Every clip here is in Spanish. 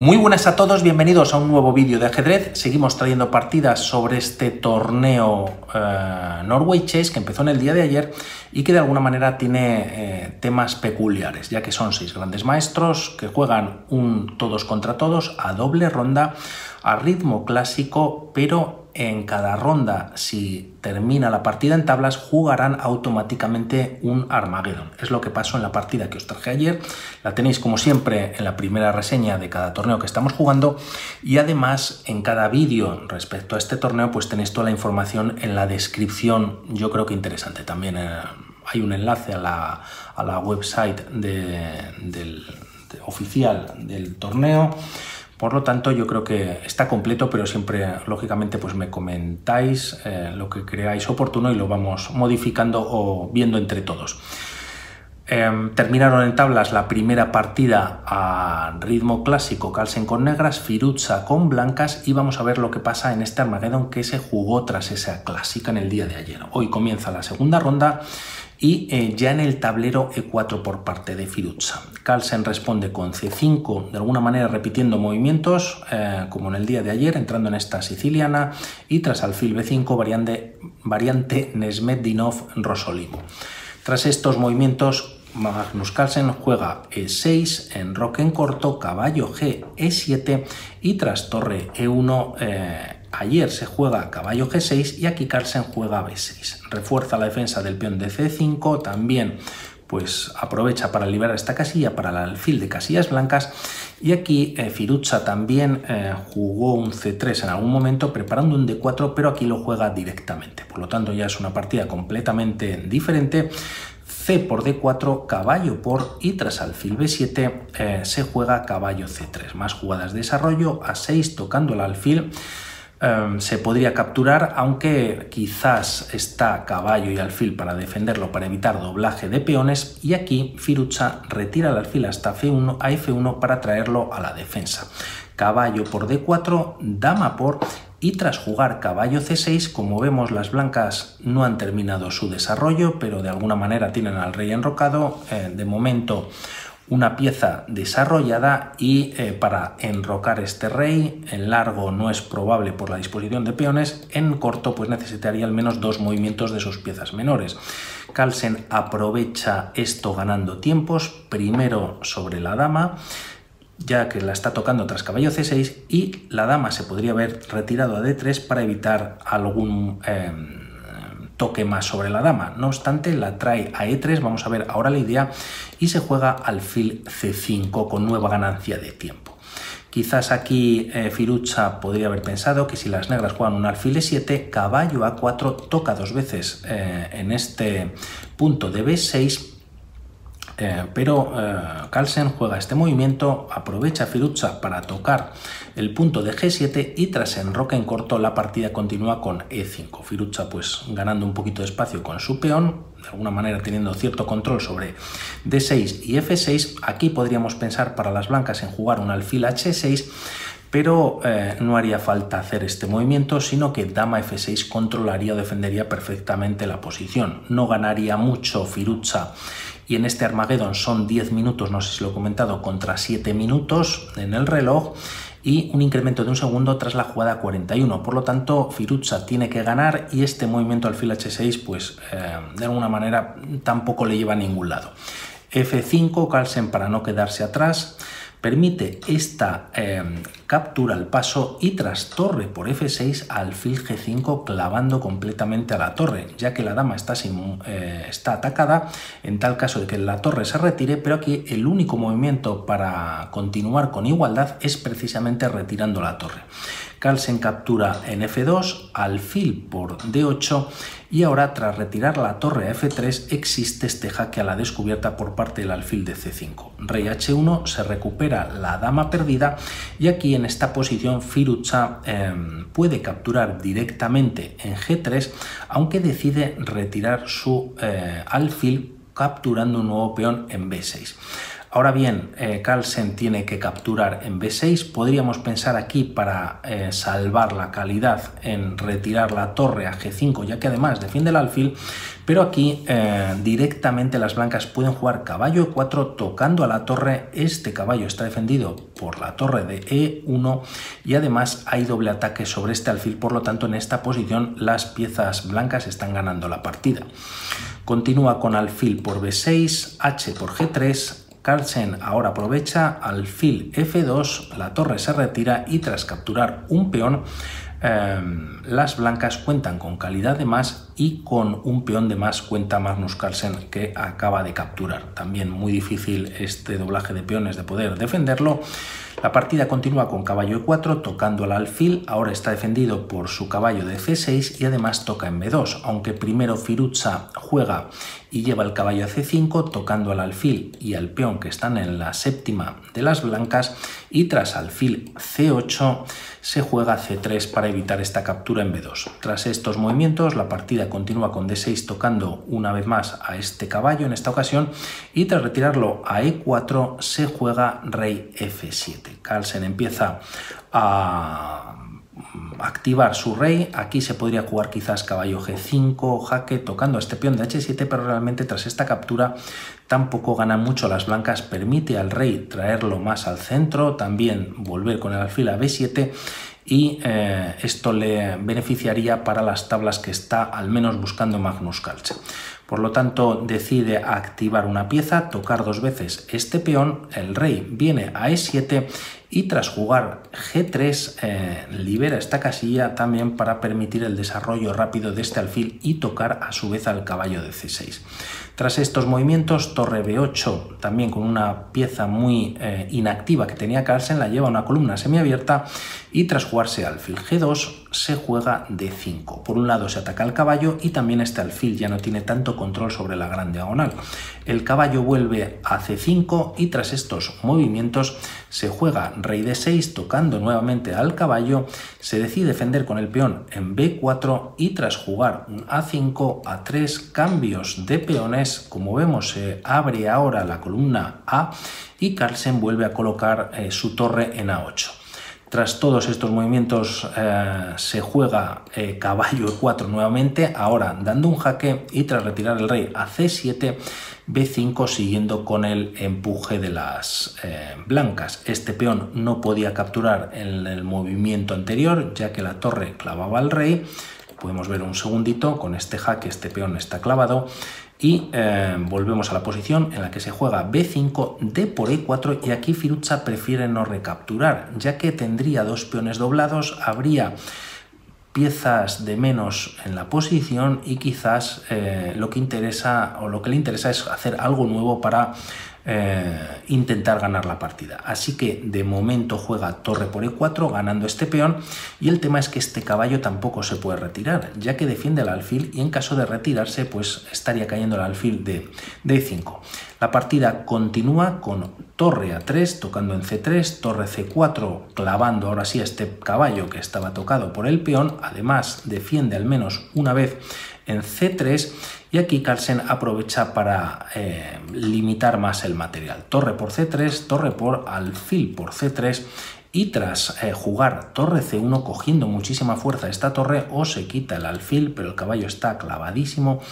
Muy buenas a todos, bienvenidos a un nuevo vídeo de ajedrez. Seguimos trayendo partidas sobre este torneo Norway Chess que empezó en el día de ayer y que de alguna manera tiene temas peculiares, ya que son 6 grandes maestros que juegan un todos contra todos a doble ronda a ritmo clásico, pero en cada ronda, si termina la partida en tablas, jugarán automáticamente un Armageddon. Es lo que pasó en la partida que os traje ayer. La tenéis como siempre en la primera reseña de cada torneo que estamos jugando, y además en cada vídeo respecto a este torneo pues tenéis toda la información en la descripción. Yo creo que interesante. También hay un enlace a la website oficial del torneo. Por lo tanto, yo creo que está completo, pero siempre, lógicamente, pues me comentáis lo que creáis oportuno y lo vamos modificando o viendo entre todos. Terminaron en tablas la primera partida a ritmo clásico, Carlsen con negras, Firouzja con blancas, y vamos a ver lo que pasa en este Armageddon que se jugó tras esa clásica en el día de ayer. Hoy comienza la segunda ronda y ya en el tablero E4 por parte de Firouzja. Carlsen responde con C5, de alguna manera repitiendo movimientos, como en el día de ayer, entrando en esta siciliana, y tras alfil B5, variante Nesmedinov-Rosolimo. Tras estos movimientos, Magnus Carlsen juega E6, enroque en corto, caballo G, E7, y tras torre E1, ayer se juega caballo G6 y aquí Carlsen juega B6. Refuerza la defensa del peón de C5, también pues aprovecha para liberar esta casilla para el alfil de casillas blancas, y aquí Firouzja también jugó un C3 en algún momento preparando un D4, pero aquí lo juega directamente. Por lo tanto ya es una partida completamente diferente. C por D4, caballo por, y tras alfil B7 se juega caballo C3. Más jugadas de desarrollo, A6 tocando el alfil. Se podría capturar, aunque quizás está caballo y alfil para defenderlo, para evitar doblaje de peones, y aquí Firouzja retira el alfil hasta F1 a F1 para traerlo a la defensa. Caballo por D4, dama por, y tras jugar caballo C6, como vemos, las blancas no han terminado su desarrollo, pero de alguna manera tienen al rey enrocado. De momento una pieza desarrollada, y para enrocar este rey en largo no es probable por la disposición de peones. En corto pues necesitaría al menos 2 movimientos de sus piezas menores. Carlsen aprovecha esto ganando tiempos, primero sobre la dama, ya que la está tocando tras caballo C6, y la dama se podría haber retirado a D3 para evitar algún toque más sobre la dama. No obstante, la trae a E3, vamos a ver ahora la idea, y se juega alfil C5 con nueva ganancia de tiempo. Quizás aquí Firouzja podría haber pensado que si las negras juegan un alfil E7, caballo A4 toca 2 veces en este punto de B6, pero Carlsen juega este movimiento, aprovecha Firouzja para tocar el punto de G7, y tras enroque en corto la partida continúa con E5. Firouzja pues ganando un poquito de espacio con su peón, de alguna manera teniendo cierto control sobre D6 y F6. Aquí podríamos pensar para las blancas en jugar un alfil H6, pero no haría falta hacer este movimiento, sino que dama F6 controlaría o defendería perfectamente la posición. No ganaría mucho Firouzja, y en este Armageddon son 10 minutos, no sé si lo he comentado, contra 7 minutos en el reloj, y un incremento de 1 segundo tras la jugada 41. Por lo tanto, Firouzja tiene que ganar, y este movimiento alfil H6 pues de alguna manera tampoco le lleva a ningún lado. F5, Carlsen, para no quedarse atrás, permite esta captura al paso, y tras torre por F6, alfil G5 clavando completamente a la torre, ya que la dama está atacada, en tal caso de que la torre se retire, pero aquí el único movimiento para continuar con igualdad es precisamente retirando la torre. Carlsen captura en F2, alfil por D8, y ahora tras retirar la torre a F3 existe este jaque a la descubierta por parte del alfil de C5. Rey H1, se recupera la dama perdida, y aquí en esta posición Firouzja puede capturar directamente en G3, aunque decide retirar su alfil capturando un nuevo peón en B6. Ahora bien, Carlsen tiene que capturar en B6. Podríamos pensar aquí para salvar la calidad en retirar la torre a G5, ya que además defiende el alfil, pero aquí directamente las blancas pueden jugar caballo E4 tocando a la torre. Este caballo está defendido por la torre de E1 y además hay doble ataque sobre este alfil, por lo tanto en esta posición las piezas blancas están ganando la partida. Continúa con alfil por B6, H por G3, Carlsen ahora aprovecha alfil F2, la torre se retira y tras capturar un peón, las blancas cuentan con calidad de más y con un peón de más cuenta Magnus Carlsen, que acaba de capturar. También muy difícil este doblaje de peones de poder defenderlo. La partida continúa con caballo E4 tocando al alfil, ahora está defendido por su caballo de C6 y además toca en B2, aunque primero Firouzja juega y lleva el caballo a C5 tocando al alfil y al peón que están en la séptima de las blancas, y tras alfil C8 se juega C3 para evitar esta captura en B2. Tras estos movimientos la partida continúa con D6 tocando una vez más a este caballo en esta ocasión, y tras retirarlo a E4 se juega rey F7. Carlsen empieza a activar su rey. Aquí se podría jugar quizás caballo G5, jaque, tocando a este peón de H7, pero realmente tras esta captura tampoco ganan mucho las blancas. Permite al rey traerlo más al centro, también volver con el alfil a B7, y esto le beneficiaría para las tablas que está al menos buscando Magnus Carlsen. Por lo tanto, decide activar una pieza, tocar dos veces este peón, el rey viene a E7 y tras jugar G3 libera esta casilla también para permitir el desarrollo rápido de este alfil y tocar a su vez al caballo de C6. Tras estos movimientos, torre B8, también con una pieza muy inactiva que tenía Carlsen, la lleva a una columna semiabierta, y tras jugarse alfil G2 se juega D5. Por un lado se ataca al caballo y también este alfil ya no tiene tanto control sobre la gran diagonal. El caballo vuelve a C5 y tras estos movimientos se juega rey D6 tocando nuevamente al caballo, se decide defender con el peón en B4 y tras jugar un A5, A3, cambios de peones, como vemos se abre ahora la columna A y Carlsen vuelve a colocar su torre en A8. Tras todos estos movimientos se juega caballo E4 nuevamente, ahora dando un jaque, y tras retirar el rey a C7, B5 siguiendo con el empuje de las blancas. Este peón no podía capturar en el movimiento anterior, ya que la torre clavaba al rey. Podemos ver un segundito, con este jaque este peón está clavado. Y volvemos a la posición en la que se juega B5, D por E4, y aquí Firouzja prefiere no recapturar, ya que tendría dos peones doblados, habría piezas de menos en la posición y quizás lo que le interesa es hacer algo nuevo para intentar ganar la partida. Así que de momento juega torre por E4 ganando este peón, y el tema es que este caballo tampoco se puede retirar, ya que defiende el alfil y en caso de retirarse pues estaría cayendo el alfil de D5. La partida continúa con torre A3 tocando en C3, torre C4 clavando ahora sí a este caballo que estaba tocado por el peón, además defiende al menos una vez en C3, y aquí Carlsen aprovecha para limitar más el material. Torre por C3, torre por alfil por C3, y tras jugar torre C1 cogiendo muchísima fuerza esta torre, o se quita el alfil pero el caballo está clavadísimo,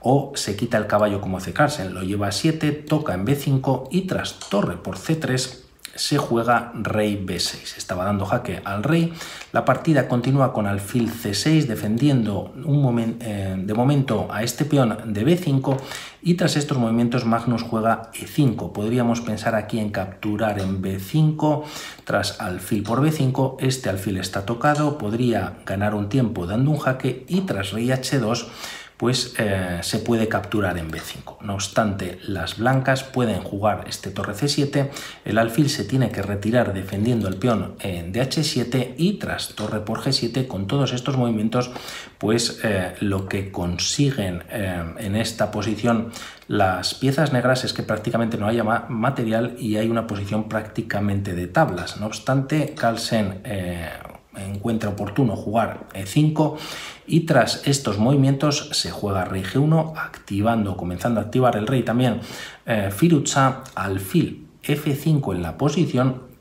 o se quita el caballo como hace Carlsen, lo lleva a 7, toca en B5 y tras torre por C3 se juega rey B6. Estaba dando jaque al rey. La partida continúa con alfil C6 defendiendo de momento a este peón de B5, y tras estos movimientos Magnus juega E5. Podríamos pensar aquí en capturar en B5 tras alfil por B5. Este alfil está tocado, podría ganar un tiempo dando un jaque, y tras rey H2 pues se puede capturar en B5. No obstante, las blancas pueden jugar este torre C7, el alfil se tiene que retirar defendiendo el peón de H7, y tras torre por G7, con todos estos movimientos, pues lo que consiguen en esta posición las piezas negras es que prácticamente no haya material y hay una posición prácticamente de tablas. No obstante, Carlsen encuentra oportuno jugar E5 y tras estos movimientos se juega rey G1, comenzando a activar el rey también Firuza, alfil F5 en la posición.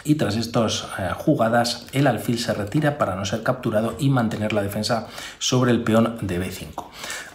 Y tras estas jugadas el alfil se retira para no ser capturado y mantener la defensa sobre el peón de B5.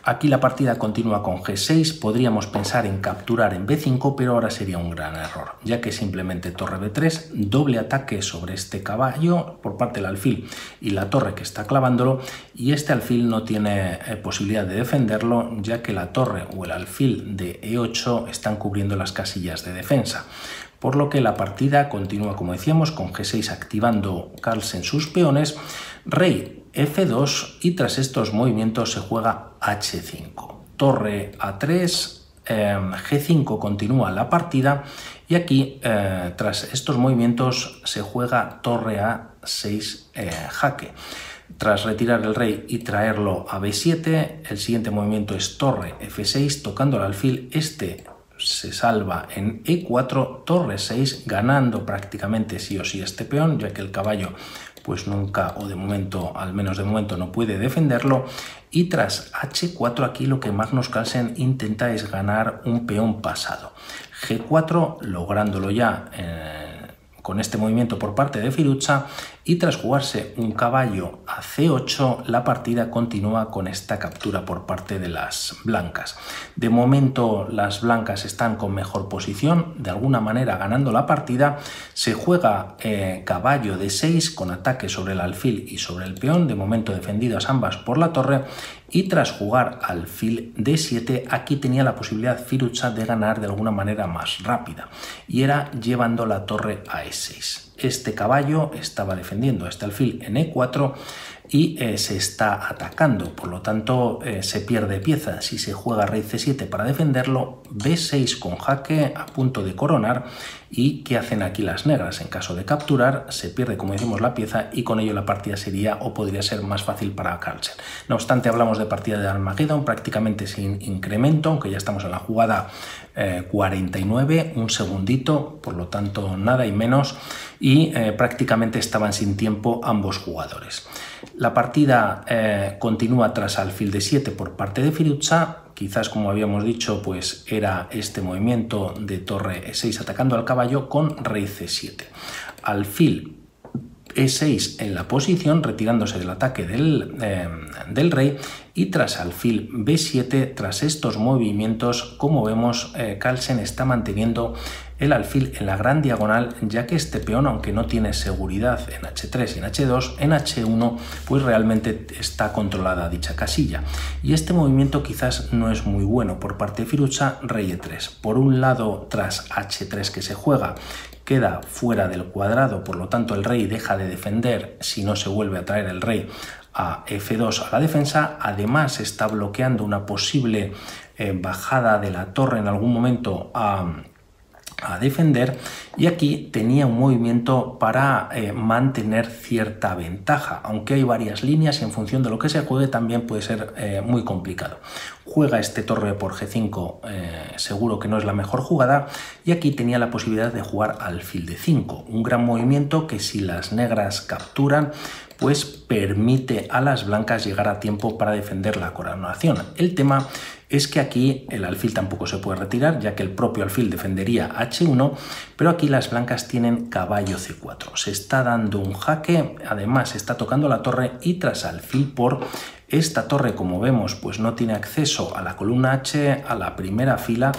Aquí la partida continúa con G6, podríamos pensar en capturar en B5, pero ahora sería un gran error, ya que simplemente torre B3, doble ataque sobre este caballo por parte del alfil y la torre que está clavándolo, y este alfil no tiene posibilidad de defenderlo, ya que la torre o el alfil de E8 están cubriendo las casillas de defensa. Por lo que la partida continúa, como decíamos, con G6 activando Carlsen sus peones, rey F2 y tras estos movimientos se juega H5. Torre A3, G5 continúa la partida y aquí tras estos movimientos se juega torre A6 jaque. Tras retirar el rey y traerlo a B7, el siguiente movimiento es torre F6 tocando el alfil, se salva en E4, torre 6, ganando prácticamente sí o sí este peón, ya que el caballo pues nunca, o de momento, al menos de momento, no puede defenderlo. Y tras H4 aquí lo que Magnus Carlsen intenta es ganar un peón pasado. G4 lográndolo ya con este movimiento por parte de Firuza, y tras jugarse un caballo a C8 la partida continúa con esta captura por parte de las blancas. De momento las blancas están con mejor posición, de alguna manera ganando la partida. Se juega caballo D6 con ataque sobre el alfil y sobre el peón, de momento defendidas ambas por la torre, y tras jugar alfil D7 aquí tenía la posibilidad Firuza de ganar de alguna manera más rápida, y era llevando la torre a E6. Este caballo estaba defendiendo este alfil en E4 y se está atacando, por lo tanto se pierde pieza. Si se juega rey C7 para defenderlo, B6 con jaque a punto de coronar. ¿Y qué hacen aquí las negras? En caso de capturar se pierde, como decimos, la pieza y con ello la partida sería o podría ser más fácil para Carlsen. No obstante, hablamos de partida de Armageddon prácticamente sin incremento, aunque ya estamos en la jugada 49, un segundito, por lo tanto nada y menos, y prácticamente estaban sin tiempo ambos jugadores. La partida continúa tras alfil D7 por parte de Firuza. Quizás, como habíamos dicho, pues era este movimiento de torre E6 atacando al caballo con rey C7. Alfil E6 en la posición, retirándose del ataque del rey, y tras alfil B7, tras estos movimientos, como vemos, Carlsen está manteniendo el alfil en la gran diagonal, ya que este peón, aunque no tiene seguridad en H3 y en H2, en H1 pues realmente está controlada dicha casilla. Y este movimiento quizás no es muy bueno por parte de Firuza, rey E3. Por un lado, tras H3 que se juega, queda fuera del cuadrado, por lo tanto el rey deja de defender si no se vuelve a traer el rey a F2 a la defensa. Además está bloqueando una posible bajada de la torre en algún momento a defender, y aquí tenía un movimiento para mantener cierta ventaja, aunque hay varias líneas y en función de lo que se juegue también puede ser muy complicado. Juega este torre por G5, seguro que no es la mejor jugada, y aquí tenía la posibilidad de jugar alfil D5, un gran movimiento que si las negras capturan pues permite a las blancas llegar a tiempo para defender la coronación. El tema es que aquí el alfil tampoco se puede retirar, ya que el propio alfil defendería H1, pero aquí las blancas tienen caballo C4. Se está dando un jaque, además se está tocando la torre, y tras alfil por esta torre, como vemos, pues no tiene acceso a la columna H, a la primera fila,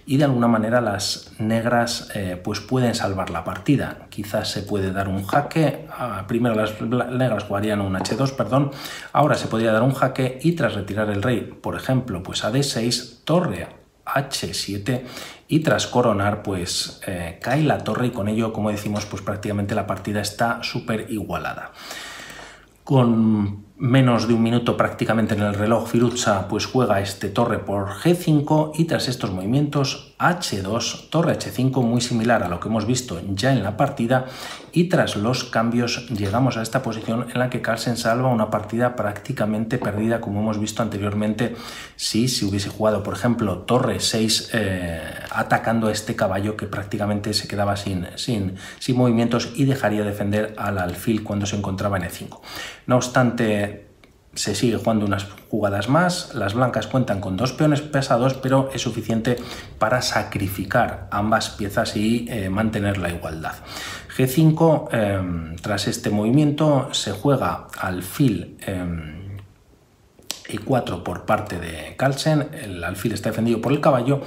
y de alguna manera las negras pues pueden salvar la partida. Quizás se puede dar un jaque, primero las negras jugarían un H2, perdón, ahora se podría dar un jaque y tras retirar el rey, por ejemplo, pues a D6, torre H7, y tras coronar pues cae la torre, y con ello, como decimos, pues prácticamente la partida está súper igualada. Con menos de un minuto prácticamente en el reloj, Firuza pues juega este torre por G5 y tras estos movimientos H2, torre H5, muy similar a lo que hemos visto ya en la partida, y tras los cambios llegamos a esta posición en la que Carlsen salva una partida prácticamente perdida, como hemos visto anteriormente, si se hubiese jugado, por ejemplo, torre 6 atacando este caballo que prácticamente se quedaba sin movimientos y dejaría defender al alfil cuando se encontraba en E5. No obstante, se sigue jugando unas jugadas más, las blancas cuentan con 2 peones pesados, pero es suficiente para sacrificar ambas piezas y mantener la igualdad. G5, tras este movimiento se juega alfil E4 por parte de Carlsen, el alfil está defendido por el caballo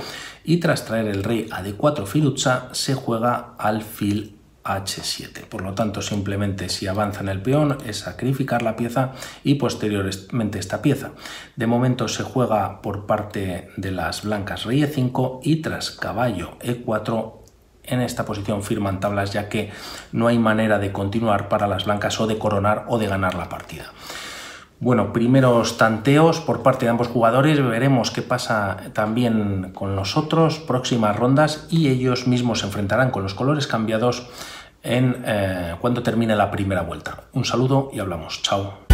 y tras traer el rey a D4 Firuza se juega alfil H7. Por lo tanto, simplemente si avanza en el peón es sacrificar la pieza y posteriormente esta pieza. De momento se juega por parte de las blancas rey E5 y tras caballo E4 en esta posición firman tablas, ya que no hay manera de continuar para las blancas o de coronar o de ganar la partida. Bueno, primeros tanteos por parte de ambos jugadores, veremos qué pasa también con los otros, próximas rondas, y ellos mismos se enfrentarán con los colores cambiados cuando termine la primera vuelta. Un saludo y hablamos. Chao.